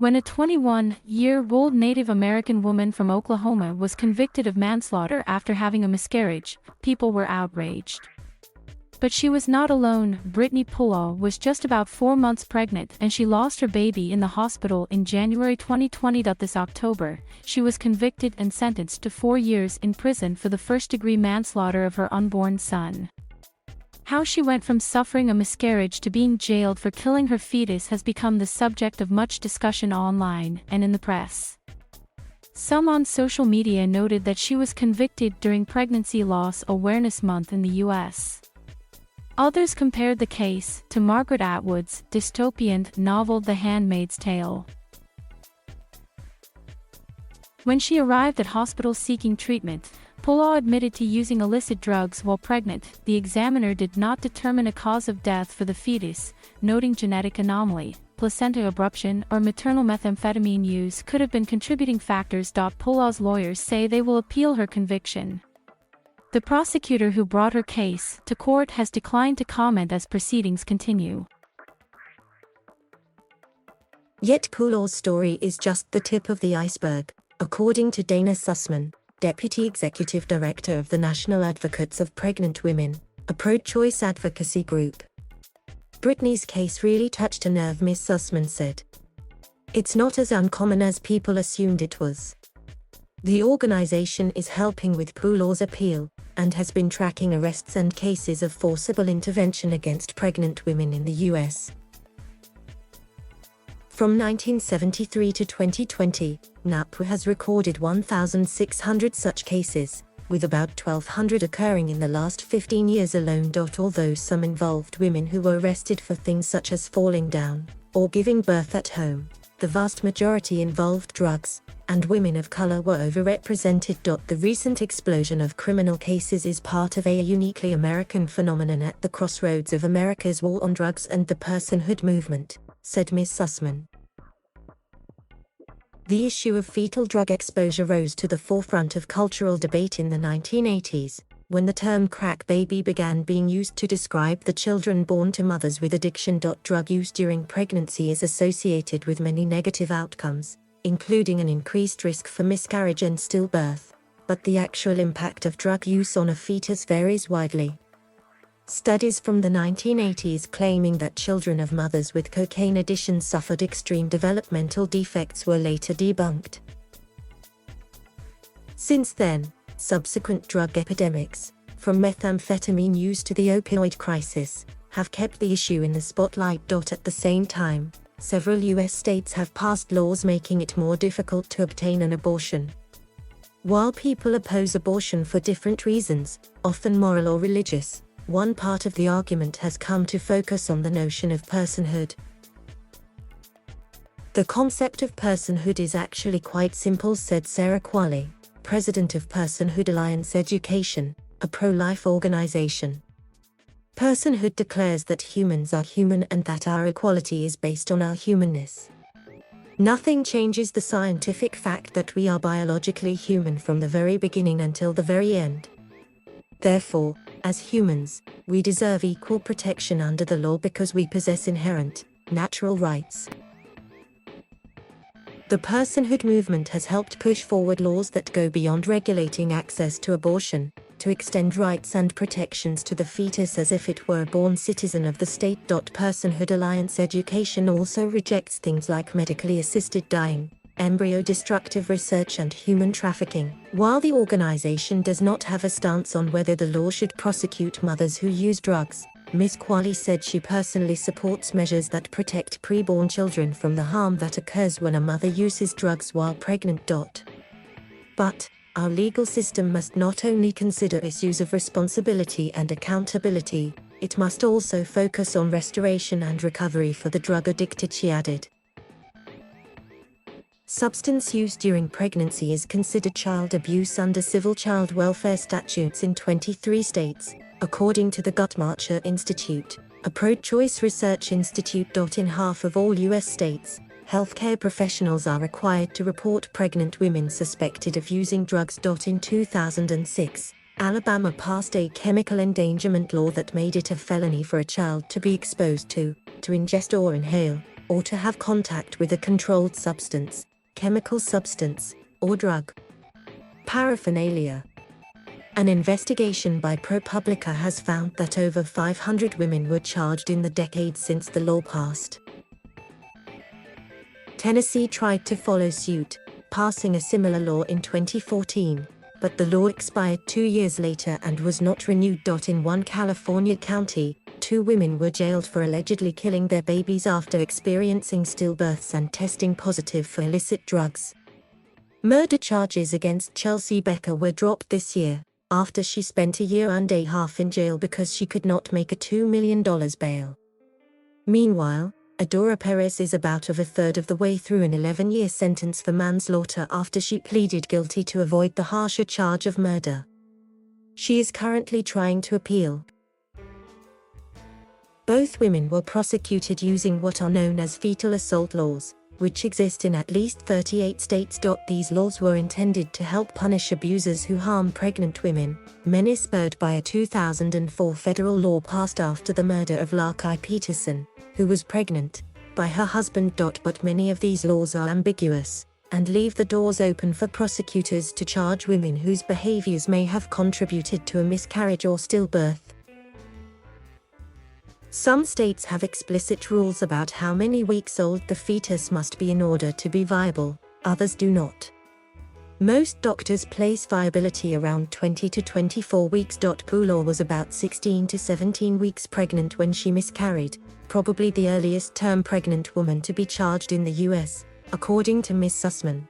When a 21-year-old Native American woman from Oklahoma was convicted of manslaughter after having a miscarriage, people were outraged. But she was not alone. Britney Pulau was just about 4 months pregnant and she lost her baby in the hospital in January 2020. This October, she was convicted and sentenced to 4 years in prison for the first-degree manslaughter of her unborn son. How she went from suffering a miscarriage to being jailed for killing her fetus has become the subject of much discussion online and in the press. Some on social media noted that she was convicted during Pregnancy Loss Awareness Month in the U.S. Others compared the case to Margaret Atwood's dystopian novel The Handmaid's Tale. When she arrived at hospital seeking treatment, Poolaw admitted to using illicit drugs while pregnant. The examiner did not determine a cause of death for the fetus, noting genetic anomaly, placenta abruption, or maternal methamphetamine use could have been contributing factors. Poolaw's lawyers say they will appeal her conviction. The prosecutor who brought her case to court has declined to comment as proceedings continue. Yet Poolaw's story is just the tip of the iceberg, according to Dana Sussman, Deputy Executive Director of the National Advocates of Pregnant Women, a pro-choice advocacy group. Britney's case really touched a nerve, Ms. Sussman said. It's not as uncommon as people assumed it was. The organization is helping with Poolaw's appeal, and has been tracking arrests and cases of forcible intervention against pregnant women in the U.S. From 1973 to 2020, NAPW has recorded 1,600 such cases, with about 1,200 occurring in the last 15 years alone. Although some involved women who were arrested for things such as falling down or giving birth at home, the vast majority involved drugs, and women of color were overrepresented. The recent explosion of criminal cases is part of a uniquely American phenomenon at the crossroads of America's war on drugs and the personhood movement, said Ms. Sussman. The issue of fetal drug exposure rose to the forefront of cultural debate in the 1980s, when the term crack baby began being used to describe the children born to mothers with addiction. Drug use during pregnancy is associated with many negative outcomes, including an increased risk for miscarriage and stillbirth, but the actual impact of drug use on a fetus varies widely. Studies from the 1980s claiming that children of mothers with cocaine addiction suffered extreme developmental defects were later debunked. Since then, subsequent drug epidemics, from methamphetamine use to the opioid crisis, have kept the issue in the spotlight. At the same time, several U.S. states have passed laws making it more difficult to obtain an abortion. While people oppose abortion for different reasons, often moral or religious, one part of the argument has come to focus on the notion of personhood. The concept of personhood is actually quite simple, said Sarah Qualley, president of Personhood Alliance Education, a pro-life organization. Personhood declares that humans are human and that our equality is based on our humanness. Nothing changes the scientific fact that we are biologically human from the very beginning until the very end. Therefore, as humans, we deserve equal protection under the law because we possess inherent, natural rights. The personhood movement has helped push forward laws that go beyond regulating access to abortion, to extend rights and protections to the fetus as if it were a born citizen of the state. Personhood Alliance Education also rejects things like medically assisted dying, embryo-destructive research and human trafficking. While the organization does not have a stance on whether the law should prosecute mothers who use drugs, Ms. Qualley said she personally supports measures that protect preborn children from the harm that occurs when a mother uses drugs while pregnant. But, our legal system must not only consider issues of responsibility and accountability, it must also focus on restoration and recovery for the drug addicted, she added. Substance use during pregnancy is considered child abuse under civil child welfare statutes in 23 states, according to the Guttmacher Institute, a pro-choice research institute. In half of all U.S. states, healthcare professionals are required to report pregnant women suspected of using drugs. In 2006, Alabama passed a chemical endangerment law that made it a felony for a child to be exposed to ingest or inhale, or to have contact with a controlled substance, chemical substance, or drug. Paraphernalia. An investigation by ProPublica has found that over 500 women were charged in the decades since the law passed. Tennessee tried to follow suit, passing a similar law in 2014, but the law expired 2 years later and was not renewed. In one California county, 2 women were jailed for allegedly killing their babies after experiencing stillbirths and testing positive for illicit drugs. Murder charges against Chelsea Becker were dropped this year, after she spent a year and a half in jail because she could not make a $2 million bail. Meanwhile, Adora Perez is about a third of the way through an 11-year sentence for manslaughter after she pleaded guilty to avoid the harsher charge of murder. She is currently trying to appeal. Both women were prosecuted using what are known as fetal assault laws, which exist in at least 38 states. These laws were intended to help punish abusers who harm pregnant women, many spurred by a 2004 federal law passed after the murder of Larkai Peterson, who was pregnant, by her husband. But many of these laws are ambiguous, and leave the doors open for prosecutors to charge women whose behaviors may have contributed to a miscarriage or stillbirth. Some states have explicit rules about how many weeks old the fetus must be in order to be viable, others do not. Most doctors place viability around 20 to 24 weeks. Poolaw was about 16 to 17 weeks pregnant when she miscarried, probably the earliest term pregnant woman to be charged in the US, according to Ms. Sussman.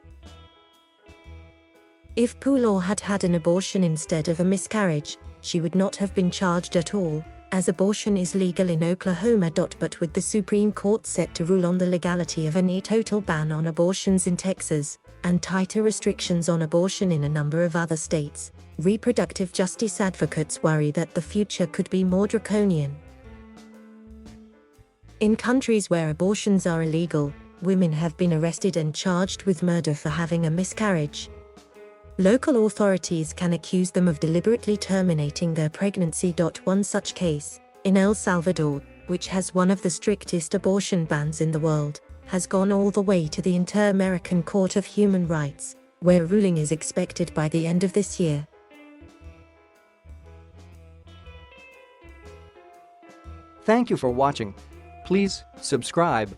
If Poolaw had had an abortion instead of a miscarriage, she would not have been charged at all, as abortion is legal in Oklahoma. But with the Supreme Court set to rule on the legality of a total ban on abortions in Texas, and tighter restrictions on abortion in a number of other states, reproductive justice advocates worry that the future could be more draconian. In countries where abortions are illegal, women have been arrested and charged with murder for having a miscarriage. Local authorities can accuse them of deliberately terminating their pregnancy. One such case, in El Salvador, which has one of the strictest abortion bans in the world, has gone all the way to the Inter-American Court of Human Rights, where ruling is expected by the end of this year. Thank you for watching. Please subscribe